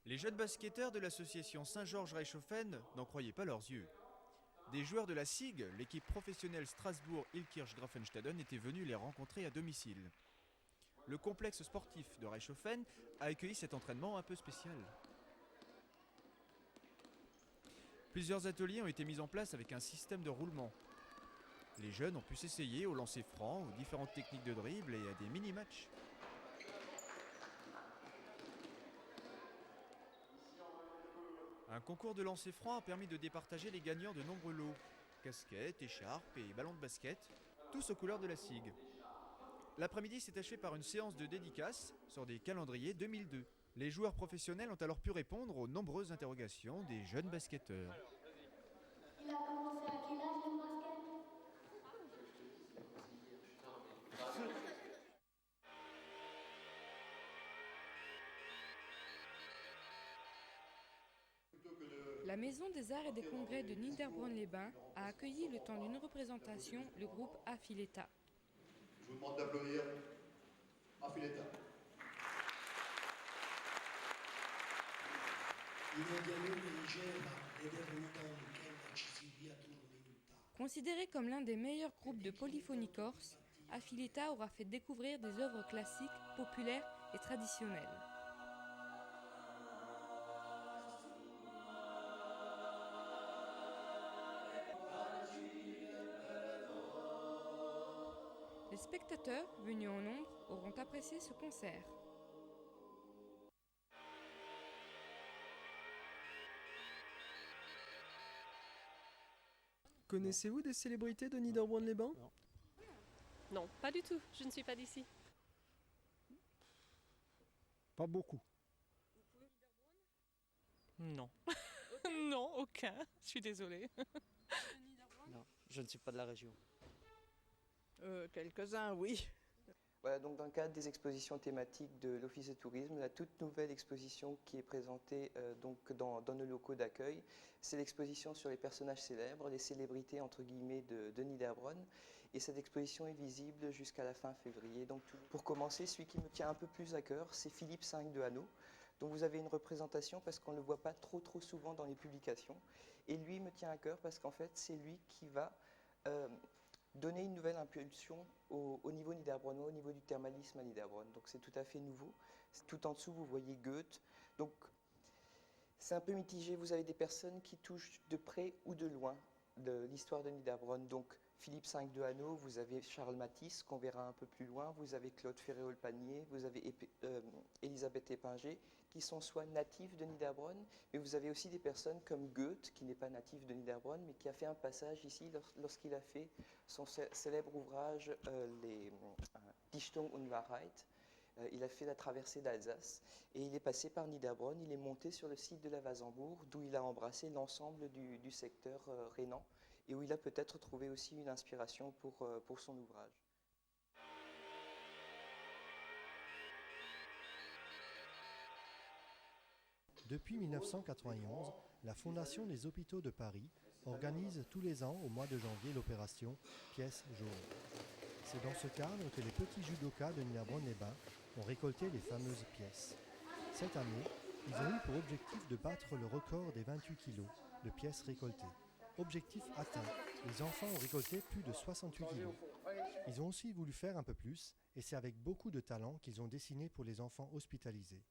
Les jeunes basketteurs de l'association Saint-Georges-Reichshofen n'en croyaient pas leurs yeux. Des joueurs de la SIG, l'équipe professionnelle Strasbourg-Ilkirch-Grafenstaden, étaient venus les rencontrer à domicile. Le complexe sportif de Reichshofen a accueilli cet entraînement un peu spécial. Plusieurs ateliers ont été mis en place avec un système de roulement. Les jeunes ont pu s'essayer au lancer franc, aux différentes techniques de dribble et à des mini-matchs. Un concours de lancer franc a permis de départager les gagnants de nombreux lots. Casquettes, écharpes et ballons de basket, tous aux couleurs de la SIG. L'après-midi s'est achevé par une séance de dédicaces sur des calendriers 2002. Les joueurs professionnels ont alors pu répondre aux nombreuses interrogations des jeunes basketteurs. Il a commencé à quel âge le basket? La Maison des Arts et des Congrès de Niederbronn-les-Bains a accueilli le temps d'une représentation le groupe Affiletta. Je vous demande d'applaudir Affiletta. Considéré comme l'un des meilleurs groupes de polyphonie corse, Affiletta aura fait découvrir des œuvres classiques, populaires et traditionnelles. Les spectateurs, venus en nombre, auront apprécié ce concert. Connaissez-vous des célébrités de Niederbronn-les-Bains? Non, pas du tout, je ne suis pas d'ici. Pas beaucoup. Non. Non, aucun. Je suis désolée. Non, je ne suis pas de la région. Quelques-uns, oui. Voilà, donc dans le cadre des expositions thématiques de l'Office de tourisme, la toute nouvelle exposition qui est présentée donc dans nos locaux d'accueil, c'est l'exposition sur les personnages célèbres, les célébrités entre guillemets de Niederbronn. Et cette exposition est visible jusqu'à la fin février. Donc pour commencer, celui qui me tient un peu plus à cœur, c'est Philippe V de Hanau, dont vous avez une représentation parce qu'on ne le voit pas trop souvent dans les publications. Et lui me tient à cœur parce qu'en fait, c'est lui qui va donner une nouvelle impulsion au niveau niederbronnois, au niveau du thermalisme à Niederbronn. Donc c'est tout à fait nouveau. Tout en dessous, vous voyez Goethe. Donc c'est un peu mitigé. Vous avez des personnes qui touchent de près ou de loin de l'histoire de Niederbronn. Donc Philippe V de Hanau, vous avez Charles Matisse, qu'on verra un peu plus loin, vous avez Claude Ferréol-Panier, vous avez Elisabeth Épinger, qui sont soit natifs de Niederbronn, mais vous avez aussi des personnes comme Goethe, qui n'est pas natif de Niederbronn, mais qui a fait un passage ici lorsqu'il a fait son célèbre ouvrage les Dichtung und Wahrheit. Il a fait la traversée d'Alsace et il est passé par Niederbronn, il est monté sur le site de la Wasembourg, d'où il a embrassé l'ensemble du secteur rhénan et où il a peut-être trouvé aussi une inspiration pour son ouvrage. Depuis 1991, la Fondation des Hôpitaux de Paris organise tous les ans au mois de janvier l'opération Pièce jaune. C'est dans ce cadre que les petits judokas de Niederbronn-les-Bains ont récolté les fameuses pièces. Cette année, ils ont eu pour objectif de battre le record des 28 kilos de pièces récoltées. Objectif atteint, les enfants ont récolté plus de 68 kilos. Ils ont aussi voulu faire un peu plus et c'est avec beaucoup de talent qu'ils ont dessiné pour les enfants hospitalisés.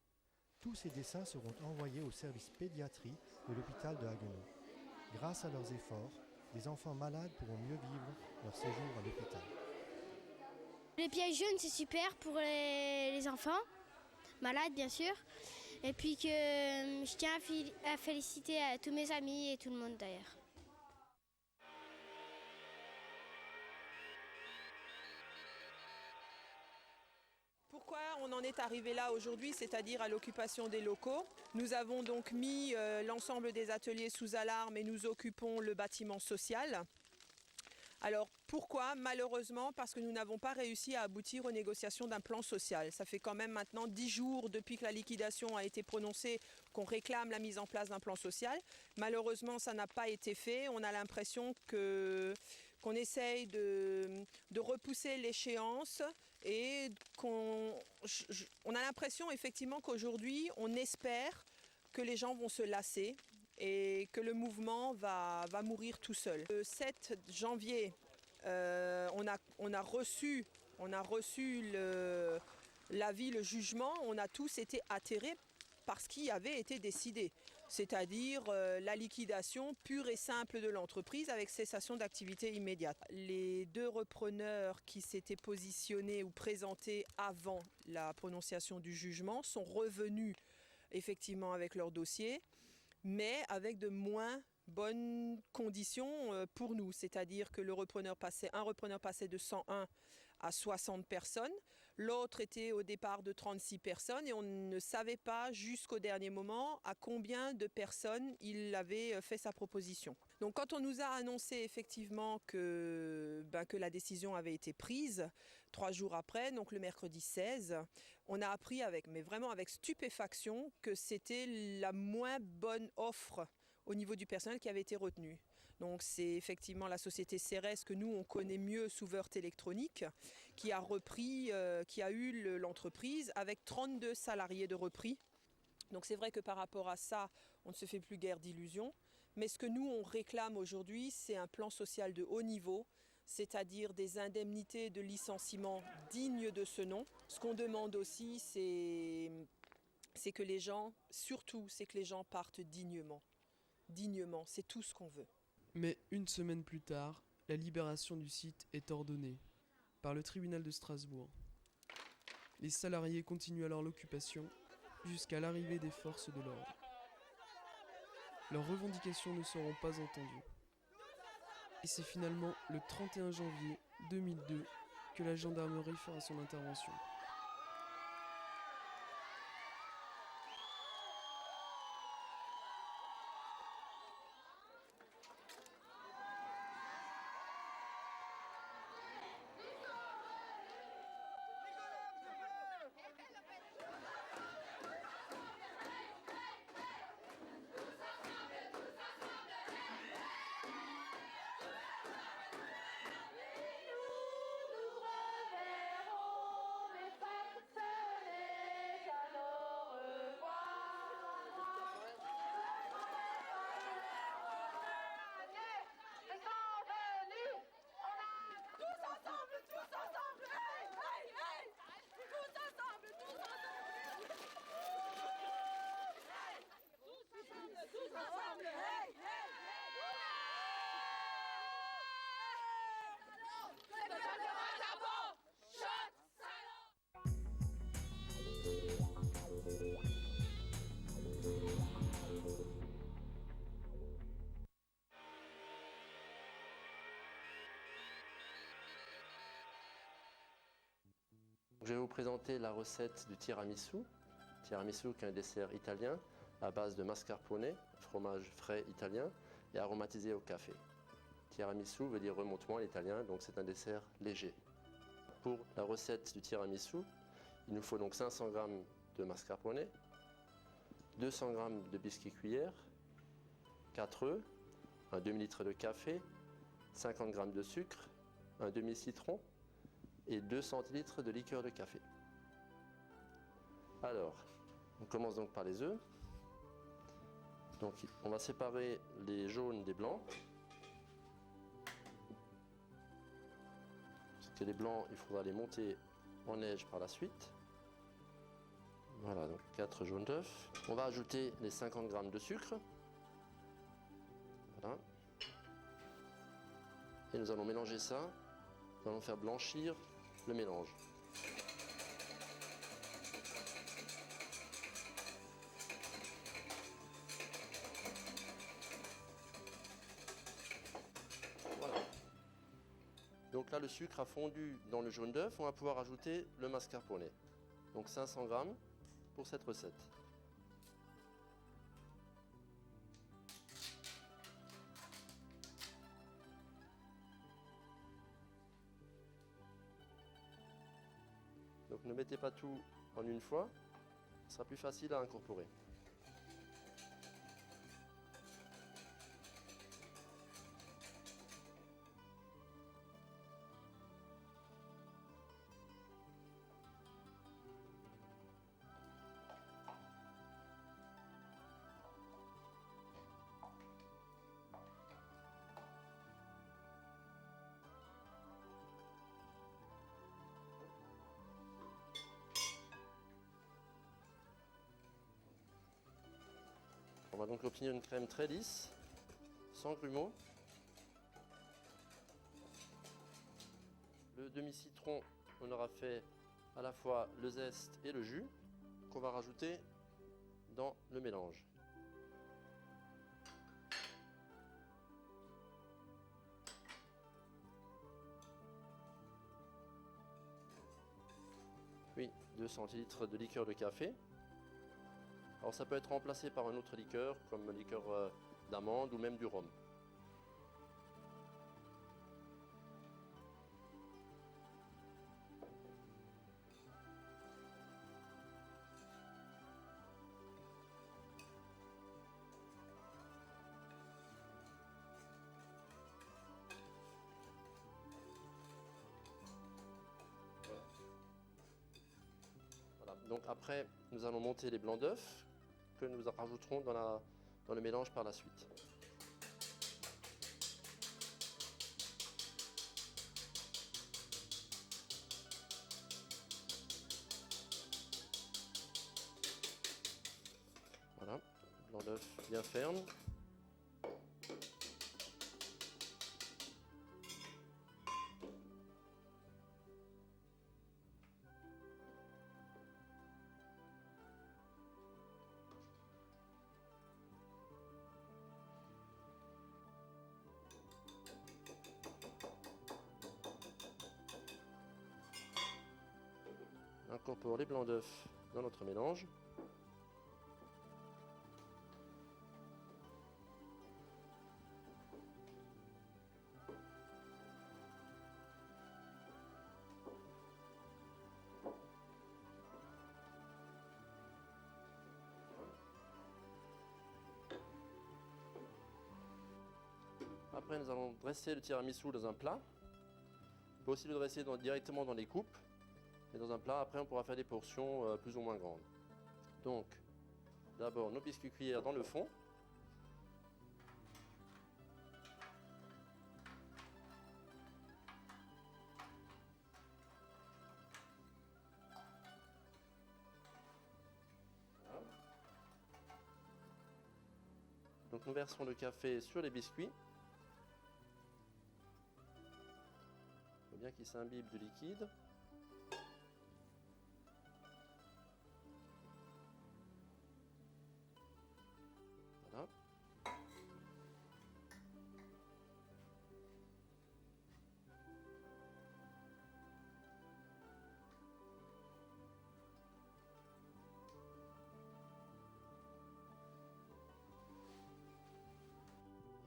Tous ces dessins seront envoyés au service pédiatrie de l'hôpital de Haguenau. Grâce à leurs efforts, les enfants malades pourront mieux vivre leur séjour à l'hôpital. Les pièces jaunes, c'est super pour les enfants, malades bien sûr. Et puis que je tiens à féliciter à tous mes amis et tout le monde d'ailleurs. Pourquoi on en est arrivé là aujourd'hui, c'est-à-dire à l'occupation des locaux? Nous avons donc mis l'ensemble des ateliers sous alarme et nous occupons le bâtiment social. Alors pourquoi? Malheureusement parce que nous n'avons pas réussi à aboutir aux négociations d'un plan social. Ça fait quand même maintenant 10 jours depuis que la liquidation a été prononcée qu'on réclame la mise en place d'un plan social. Malheureusement ça n'a pas été fait. On a l'impression qu'on essaye de repousser l'échéance et on a l'impression effectivement qu'aujourd'hui on espère que les gens vont se lasser et que le mouvement va mourir tout seul. Le 7 janvier, on a reçu l'avis, le jugement, on a tous été atterrés par ce qui avait été décidé, c'est-à-dire la liquidation pure et simple de l'entreprise avec cessation d'activité immédiate. Les 2 repreneurs qui s'étaient positionnés ou présentés avant la prononciation du jugement sont revenus effectivement avec leur dossier, mais avec de moins bonnes conditions pour nous, c'est-à-dire que un repreneur passait de 101 à 60 personnes, l'autre était au départ de 36 personnes et on ne savait pas jusqu'au dernier moment à combien de personnes il avait fait sa proposition. Donc quand on nous a annoncé effectivement que la décision avait été prise, 3 jours après, donc le mercredi 16, on a appris vraiment avec stupéfaction que c'était la moins bonne offre au niveau du personnel qui avait été retenue. Donc c'est effectivement la société Ceres que nous on connaît mieux sous Woerth Électronique qui a eu l'entreprise avec 32 salariés de repris. Donc c'est vrai que par rapport à ça, on ne se fait plus guère d'illusions. Mais ce que nous on réclame aujourd'hui, c'est un plan social de haut niveau, c'est-à-dire des indemnités de licenciement dignes de ce nom. Ce qu'on demande aussi, c'est que les gens partent dignement. Dignement, c'est tout ce qu'on veut. Mais une semaine plus tard, la libération du site est ordonnée par le tribunal de Strasbourg. Les salariés continuent alors l'occupation jusqu'à l'arrivée des forces de l'ordre. Leurs revendications ne seront pas entendues. Et c'est finalement le 31 janvier 2002 que la gendarmerie fera son intervention. Je vais vous présenter la recette du tiramisu. Tiramisu qui est un dessert italien à base de mascarpone, fromage frais italien et aromatisé au café. Tiramisu veut dire remontement en italien, donc c'est un dessert léger. Pour la recette du tiramisu, il nous faut donc 500 g de mascarpone, 200 g de biscuits cuillère, 4 œufs, un demi-litre de café, 50 g de sucre, un demi-citron et 2 centilitres de liqueur de café. Alors, on commence donc par les œufs. Donc, on va séparer les jaunes des blancs. Parce que les blancs, il faudra les monter en neige par la suite. Voilà, donc 4 jaunes d'œufs. On va ajouter les 50 g de sucre. Voilà. Et nous allons mélanger ça. Nous allons faire blanchir le mélange. Voilà. Donc là, le sucre a fondu dans le jaune d'œuf. On va pouvoir ajouter le mascarpone. Donc 500 g pour cette recette. Donc ne mettez pas tout en une fois, ce sera plus facile à incorporer. va donc obtenir une crème très lisse, sans grumeaux. Le demi-citron, on aura fait à la fois le zeste et le jus qu'on va rajouter dans le mélange. Puis 2 centilitres de liqueur de café. Alors ça peut être remplacé par un autre liqueur, comme liqueur d'amande ou même du rhum. Voilà. Donc après, nous allons monter les blancs d'œufs que nous rajouterons dans le mélange par la suite. Voilà, blanc d'œuf bien ferme. Incorpore les blancs d'œufs dans notre mélange. Après, nous allons dresser le tiramisu dans un plat. On peut aussi le dresser directement dans les coupes. Et dans un plat, après, on pourra faire des portions plus ou moins grandes. Donc, d'abord, nos biscuits cuillères dans le fond. Voilà. Donc, nous versons le café sur les biscuits. Il faut bien qu'ils s'imbibent du liquide. Voilà.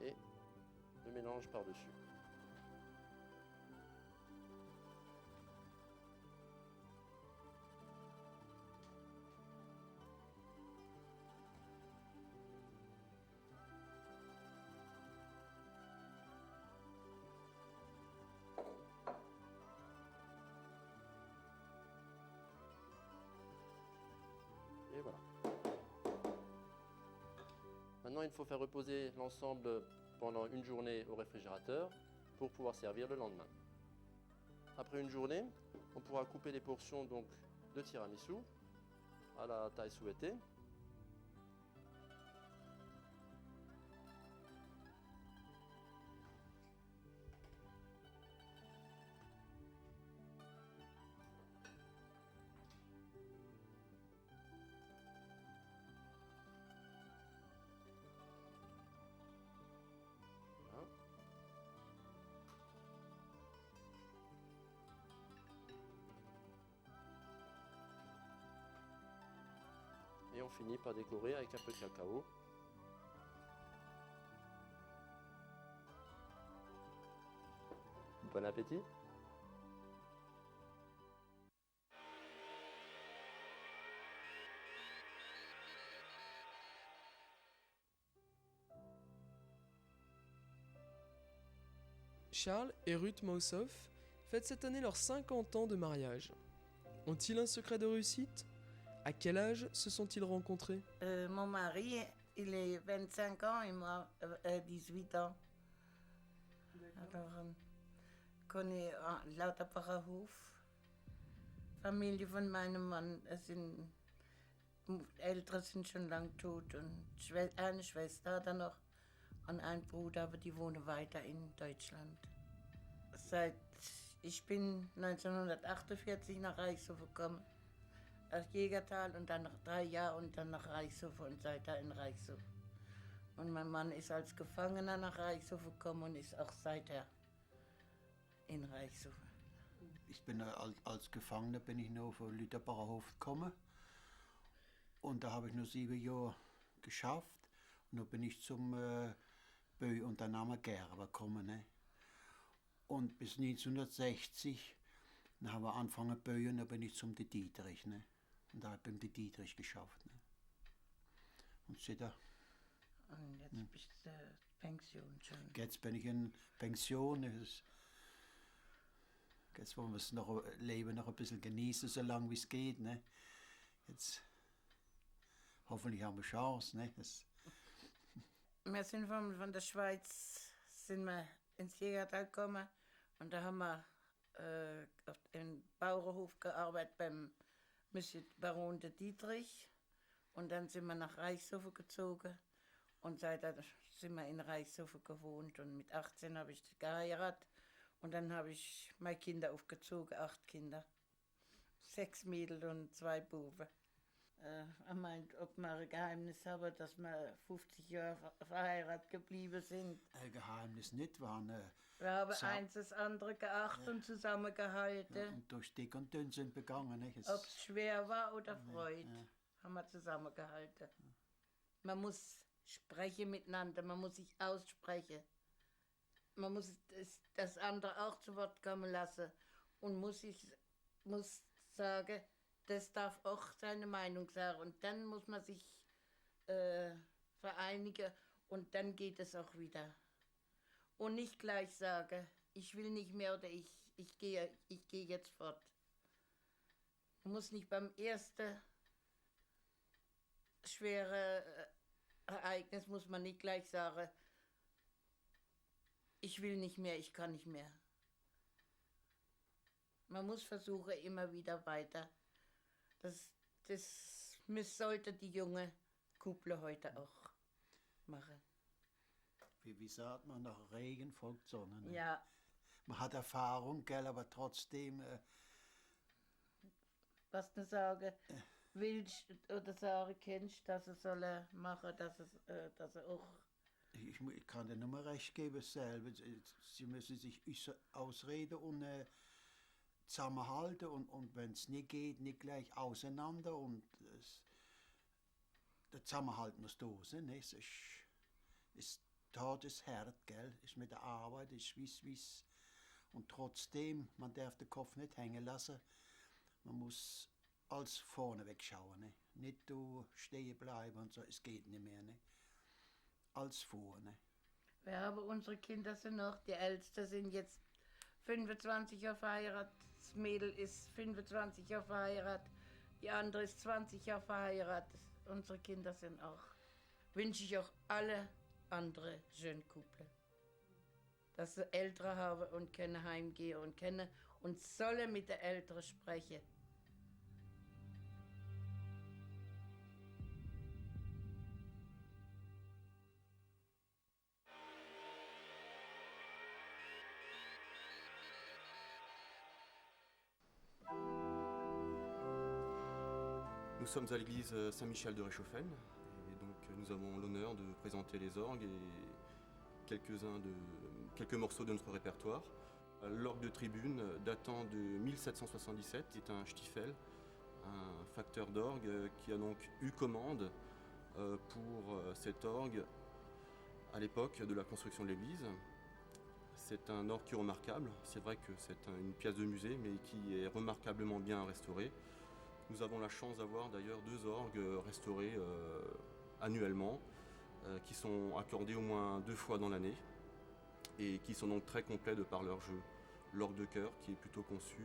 Et le mélange par-dessus. Et voilà. Maintenant, il faut faire reposer l'ensemble pendant une journée au réfrigérateur pour pouvoir servir le lendemain. Après une journée, on pourra couper les portions donc de tiramisu à la taille souhaitée. Voilà. Et on finit par décorer avec un peu de cacao. Bon appétit! Charles et Ruth Maussoff fêtent cette année leurs 50 ans de mariage. Ont-ils un secret de réussite? À quel âge se sont-ils rencontrés? Mon mari, il est 25 ans et moi 18 ans. Alors, kon ik lauter Pfarrerhof. Familie van mijn man sind Ältere sind schon lang tot und eine Schwester hat er noch und ein Bruder, aber die wohnen weiter in Deutschland. Ich bin 1948 nach Reichshof gekommen, nach Jägertal und dann nach 3 Jahren und dann nach Reichshof und seither in Reichshof. Und mein Mann ist als Gefangener nach Reichshof gekommen und ist auch seither in Reichshof. Ich bin als Gefangener bin ich noch auf den Lüterbacher Hof gekommen und da habe ich nur 7 Jahre geschafft und dann bin ich zum Bauunternehmer Gerber gekommen. Ne? Und bis 1960 dann haben wir angefangen zu bauen und dann bin ich zum De Dietrich. Ne? Und da habe ich beim De Dietrich geschafft. Ne? Und seitdem. Und jetzt bist du Pension schon. Jetzt bin ich in Pension. Jetzt wollen wir das Leben noch ein bisschen genießen, so lange wie es geht. Ne? Jetzt hoffentlich haben wir Chance. Ne? Wir sind von der Schweiz ins Jägertal gekommen und da haben wir auf dem Bauernhof gearbeitet beim Monsieur Baron de Dietrich und dann sind wir nach Reichshof gezogen und seitdem sind wir in Reichshof gewohnt und mit 18 habe ich geheiratet und dann habe ich meine Kinder aufgezogen, 8 Kinder, 6 Mädel und 2 Buben. Er meint, ob wir ein Geheimnis haben, dass wir 50 Jahre verheiratet geblieben sind. Ein Geheimnis nicht, wir haben eins das andere geachtet und zusammengehalten. Ja, und durch dick und dünn sind begangen. Ob es schwer war oder Freude, haben wir zusammengehalten. Man muss sprechen miteinander, man muss sich aussprechen. Man muss das andere auch zu Wort kommen lassen und muss sagen, das darf auch seine Meinung sagen. Und dann muss man sich vereinigen und dann geht es auch wieder. Und nicht gleich sagen, ich will nicht mehr oder ich gehe jetzt fort. Man muss nicht beim ersten schweren Ereignis muss man nicht gleich sagen, ich will nicht mehr, ich kann nicht mehr. Man muss versuchen, immer wieder weiter. Das sollte die junge Kuppler heute auch machen. Wie sagt man, nach Regen folgt Sonne. Ne? Ja. Man hat Erfahrung, gell, aber trotzdem. Was du sagen willst oder sagen kennst, dass er soll machen, dass er auch. Ich kann dir nur mal recht geben, selber. Sie müssen sich ausreden und zusammenhalten und wenn es nicht geht, nicht gleich auseinander und der Zusammenhalt muss da sein. Ne? Es ist hart, ist hart, gell? Ist mit der Arbeit, ist wiss. Und trotzdem, man darf den Kopf nicht hängen lassen. Man muss als vorne wegschauen. Ne? Nicht da stehen bleiben und so, es geht nicht mehr. Ne? Als vorne. Wir haben unsere Kinder sind noch, die Älteste sind jetzt 25 Jahre verheiratet, das Mädel ist 25 Jahre verheiratet, die andere ist 20 Jahre verheiratet. Unsere Kinder sind auch. Wünsche ich auch alle andere schönen Kuppel. Dass sie Ältere haben und können heimgehen und sollen mit den Älteren sprechen. Nous sommes à l'église Saint-Michel de Réchauffel et donc nous avons l'honneur de présenter les orgues et quelques morceaux de notre répertoire. L'orgue de tribune datant de 1777 est un Stiefel, un facteur d'orgue qui a donc eu commande pour cet orgue à l'époque de la construction de l'église. C'est un orgue qui est remarquable, c'est vrai que c'est une pièce de musée mais qui est remarquablement bien restaurée. Nous avons la chance d'avoir d'ailleurs 2 orgues restaurés annuellement, qui sont accordés au moins 2 fois dans l'année et qui sont donc très complets de par leur jeu. L'orgue de chœur qui est plutôt conçu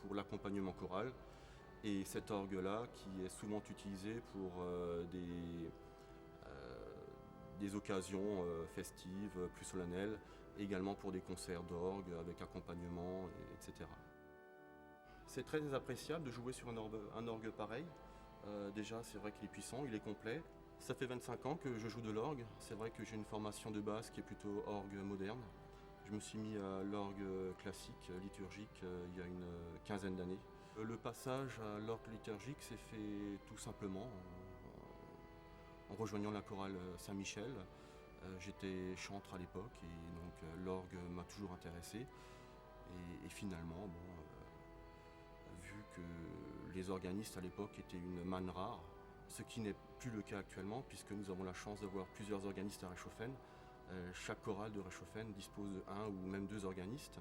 pour l'accompagnement choral et cet orgue-là qui est souvent utilisé pour des occasions festives, plus solennelles, et également pour des concerts d'orgue avec accompagnement, etc. C'est très appréciable de jouer sur un orgue pareil, Déjà, c'est vrai qu'il est puissant, il est complet. Ça fait 25 ans que je joue de l'orgue. C'est vrai que j'ai une formation de base qui est plutôt orgue moderne. Je me suis mis à l'orgue classique, liturgique, il y a une quinzaine d'années. Le passage à l'orgue liturgique s'est fait tout simplement en rejoignant la chorale Saint-Michel. J'étais chantre à l'époque et donc l'orgue m'a toujours intéressé. Et finalement, vu que les organistes à l'époque étaient une manne rare, ce qui n'est plus le cas actuellement puisque nous avons la chance d'avoir plusieurs organistes à Reichshoffen. Chaque chorale de Reichshoffen dispose d'un ou même deux organistes.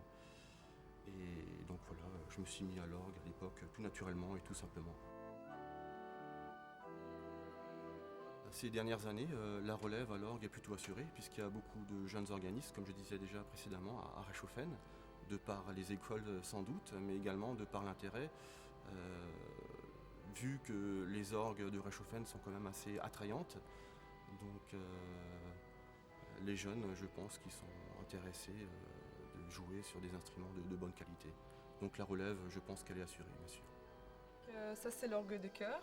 Et donc voilà, je me suis mis à l'orgue à l'époque tout naturellement et tout simplement. Ces dernières années, la relève à l'orgue est plutôt assurée puisqu'il y a beaucoup de jeunes organistes, comme je disais déjà précédemment, à Reichshoffen, de par les écoles sans doute, mais également de par l'intérêt, vu que les orgues de Reichshoffen sont quand même assez attrayantes. Donc les jeunes, je pense, qui sont intéressés de jouer sur des instruments de bonne qualité. Donc la relève, je pense qu'elle est assurée, bien sûr. Ça, c'est l'orgue de chœur.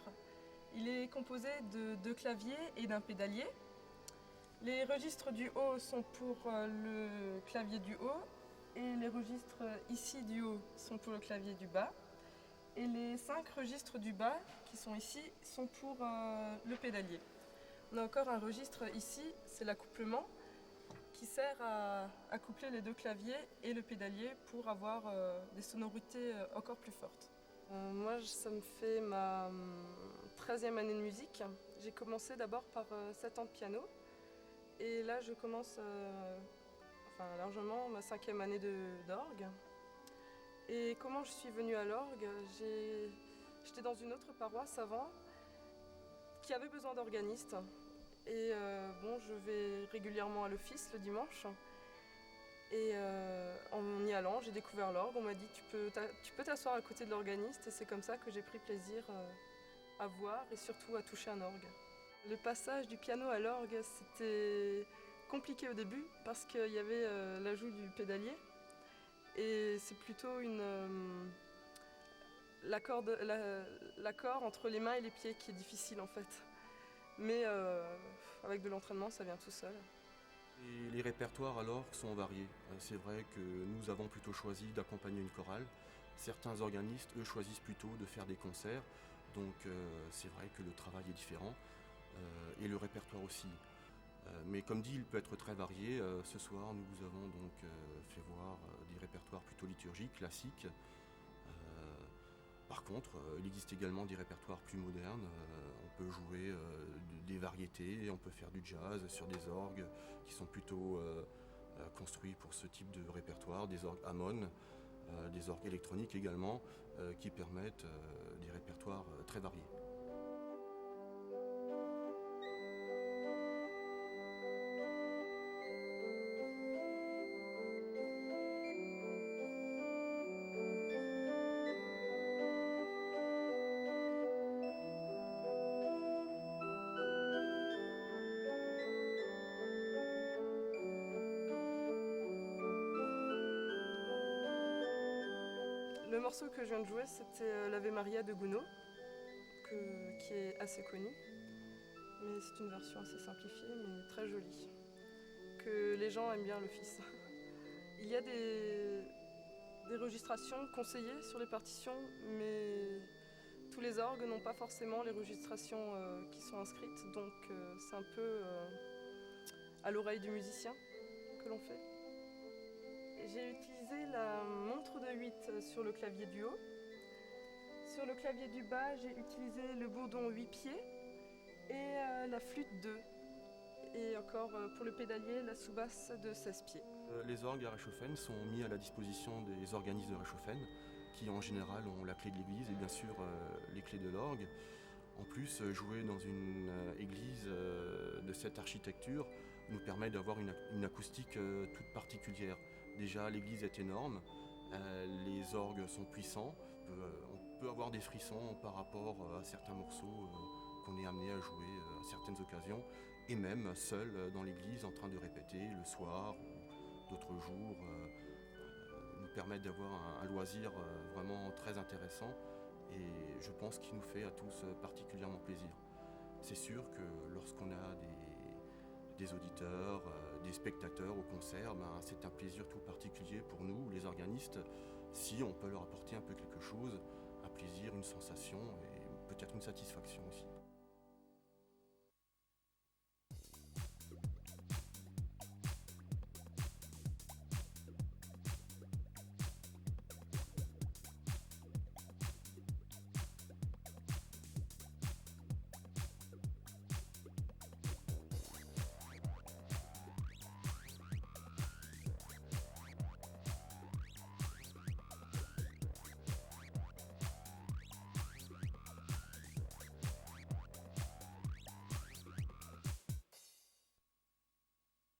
Il est composé de 2 claviers et d'un pédalier. Les registres du haut sont pour le clavier du haut et les registres ici du haut sont pour le clavier du bas. Et les 5 registres du bas qui sont ici sont pour le pédalier. On a encore un registre ici, c'est l'accouplement, qui sert à coupler les 2 claviers et le pédalier pour avoir des sonorités encore plus fortes. Moi, ça me fait ma 13e année de musique. J'ai commencé d'abord par 7 ans de piano. Et là, je commence largement ma 5e année d'orgue. Et comment je suis venue à l'orgue? J'étais dans une autre paroisse avant qui avait besoin d'organistes. Et je vais régulièrement à l'office le dimanche. Et en y allant, j'ai découvert l'orgue. On m'a dit tu peux t'asseoir à côté de l'organiste. Et c'est comme ça que j'ai pris plaisir à voir et surtout à toucher un orgue. Le passage du piano à l'orgue, c'était compliqué au début parce qu'il y avait l'ajout du pédalier. Et c'est plutôt l'accord entre les mains et les pieds qui est difficile en fait. Mais avec de l'entraînement, ça vient tout seul. Et les répertoires alors sont variés. C'est vrai que nous avons plutôt choisi d'accompagner une chorale. Certains organistes, eux, choisissent plutôt de faire des concerts. Donc c'est vrai que le travail est différent. Et le répertoire aussi. Mais comme dit, il peut être très varié. Ce soir, nous avons donc fait voir des répertoires plutôt liturgiques, classiques. Par contre, il existe également des répertoires plus modernes. On peut jouer des variétés, on peut faire du jazz sur des orgues qui sont plutôt construits pour ce type de répertoire, des orgues Hammond, des orgues électroniques également, qui permettent des répertoires très variés. Le morceau que je viens de jouer, c'était l'Ave Maria de Gounod, qui est assez connu. Mais c'est une version assez simplifiée, mais très jolie. Que les gens aiment bien à l'office. Il y a des registrations conseillées sur les partitions, mais tous les orgues n'ont pas forcément les registrations qui sont inscrites, donc c'est un peu à l'oreille du musicien que l'on fait. J'ai utilisé la montre de 8 sur le clavier du haut. Sur le clavier du bas, j'ai utilisé le bourdon 8 pieds et la flûte 2. Et encore pour le pédalier, la sous-basse de 16 pieds. Les orgues à Reichshoffen sont mis à la disposition des organistes de Reichshoffen, qui en général ont la clé de l'église et bien sûr les clés de l'orgue. En plus, jouer dans une église de cette architecture nous permet d'avoir une acoustique toute particulière. Déjà, l'église est énorme, les orgues sont puissants, on peut avoir des frissons par rapport à certains morceaux qu'on est amené à jouer à certaines occasions, et même seul dans l'église en train de répéter le soir ou d'autres jours, nous permettent d'avoir un loisir vraiment très intéressant et je pense qu'il nous fait à tous particulièrement plaisir. C'est sûr que lorsqu'on a des auditeurs, des spectateurs au concert, c'est un plaisir tout particulier pour nous, les organistes, si on peut leur apporter un peu quelque chose, un plaisir, une sensation et peut-être une satisfaction aussi.